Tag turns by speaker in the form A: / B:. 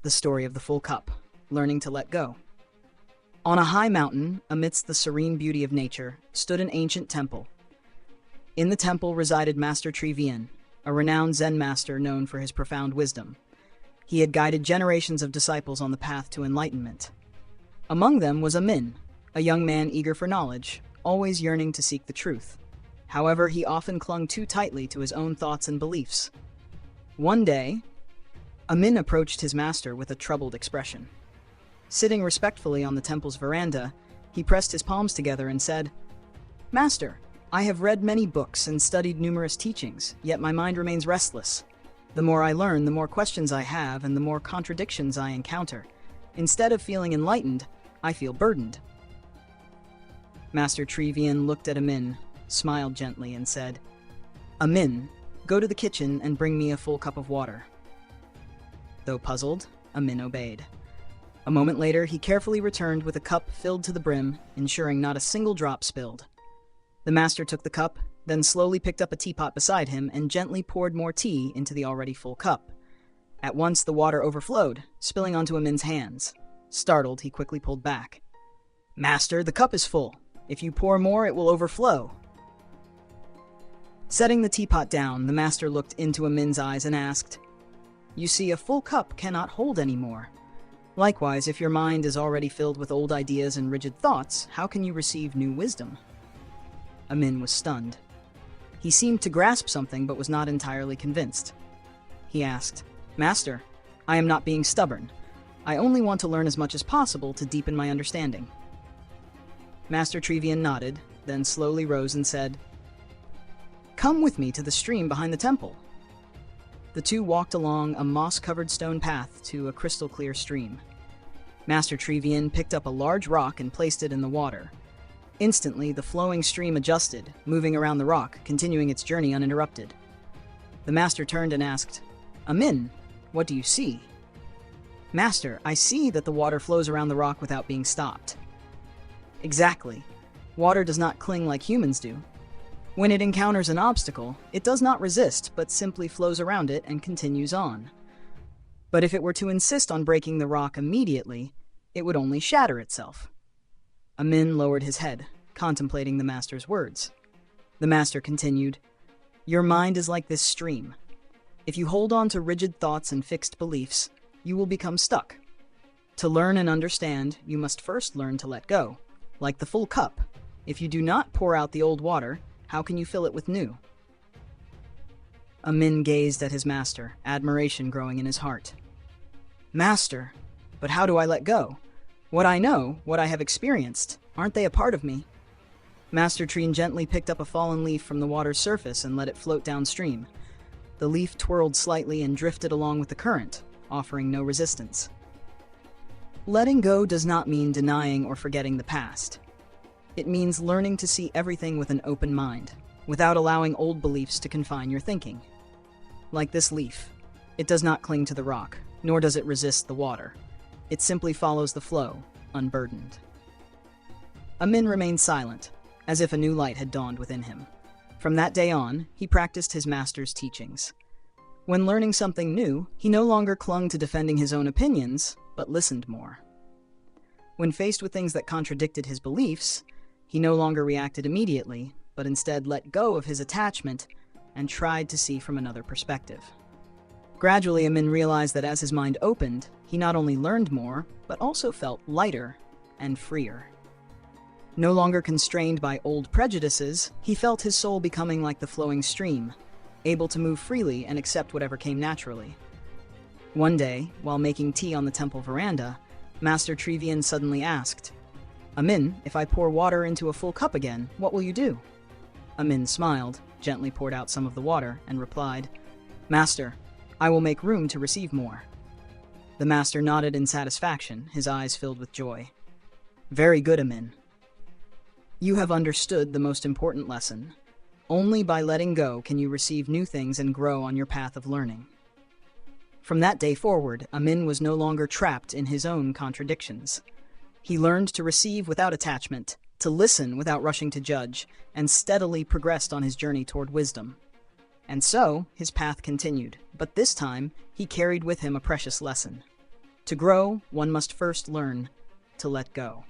A: The story of the full cup, learning to let go. On a high mountain, amidst the serene beauty of nature, stood an ancient temple. In the temple resided Master Trí Viên, a renowned Zen master known for his profound wisdom. He had guided generations of disciples on the path to enlightenment. Among them was A Minh, a young man eager for knowledge, always yearning to seek the truth. However, he often clung too tightly to his own thoughts and beliefs. One day, A Minh approached his master with a troubled expression. Sitting respectfully on the temple's veranda, he pressed his palms together and said, "Master, I have read many books and studied numerous teachings, yet my mind remains restless. The more I learn, the more questions I have and the more contradictions I encounter. Instead of feeling enlightened, I feel burdened." Master Trí Viên looked at A Minh, smiled gently, and said, "A Minh, go to the kitchen and bring me a full cup of water." Though puzzled, A Minh obeyed. A moment later, he carefully returned with a cup filled to the brim, ensuring not a single drop spilled. The master took the cup, then slowly picked up a teapot beside him and gently poured more tea into the already full cup. At once, the water overflowed, spilling onto A Minh's hands. Startled, he quickly pulled back. "Master, the cup is full. If you pour more, it will overflow." Setting the teapot down, the master looked into A Minh's eyes and asked, "You see, a full cup cannot hold any more. Likewise, if your mind is already filled with old ideas and rigid thoughts, how can you receive new wisdom?" A Minh was stunned. He seemed to grasp something but was not entirely convinced. He asked, "Master, I am not being stubborn. I only want to learn as much as possible to deepen my understanding." Master Trí Viên nodded, then slowly rose and said, "Come with me to the stream behind the temple." The two walked along a moss-covered stone path to a crystal-clear stream. Master Trí Viên picked up a large rock and placed it in the water. Instantly, the flowing stream adjusted, moving around the rock, continuing its journey uninterrupted. The master turned and asked, "A Minh, what do you see?" "Master, I see that the water flows around the rock without being stopped." "Exactly. Water does not cling like humans do. When it encounters an obstacle, it does not resist, but simply flows around it and continues on. But if it were to insist on breaking the rock immediately, it would only shatter itself." A Minh lowered his head, contemplating the master's words. The master continued, "Your mind is like this stream. If you hold on to rigid thoughts and fixed beliefs, you will become stuck. To learn and understand, you must first learn to let go. Like the full cup, if you do not pour out the old water, how can you fill it with new?" A Minh gazed at his master, admiration growing in his heart. "Master, but how do I let go? What I know, what I have experienced, aren't they a part of me?" Master Trí gently picked up a fallen leaf from the water's surface and let it float downstream. The leaf twirled slightly and drifted along with the current, offering no resistance. Letting go does not mean denying or forgetting the past. It means learning to see everything with an open mind, without allowing old beliefs to confine your thinking. Like this leaf, it does not cling to the rock, nor does it resist the water. It simply follows the flow, unburdened. A Minh remained silent, as if a new light had dawned within him. From that day on, he practiced his master's teachings. When learning something new, he no longer clung to defending his own opinions, but listened more. When faced with things that contradicted his beliefs, he no longer reacted immediately, but instead let go of his attachment and tried to see from another perspective. Gradually, A Minh realized that as his mind opened, he not only learned more, but also felt lighter and freer. No longer constrained by old prejudices, he felt his soul becoming like the flowing stream, able to move freely and accept whatever came naturally. One day, while making tea on the temple veranda, Master Trí Viên suddenly asked, "A Minh, if I pour water into a full cup again, what will you do?" A Minh smiled, gently poured out some of the water, and replied, "Master, I will make room to receive more." The master nodded in satisfaction, his eyes filled with joy. "Very good, A Minh. You have understood the most important lesson. Only by letting go can you receive new things and grow on your path of learning." From that day forward, A Minh was no longer trapped in his own contradictions. He learned to receive without attachment, to listen without rushing to judge, and steadily progressed on his journey toward wisdom. And so, his path continued, but this time, he carried with him a precious lesson. To grow, one must first learn to let go.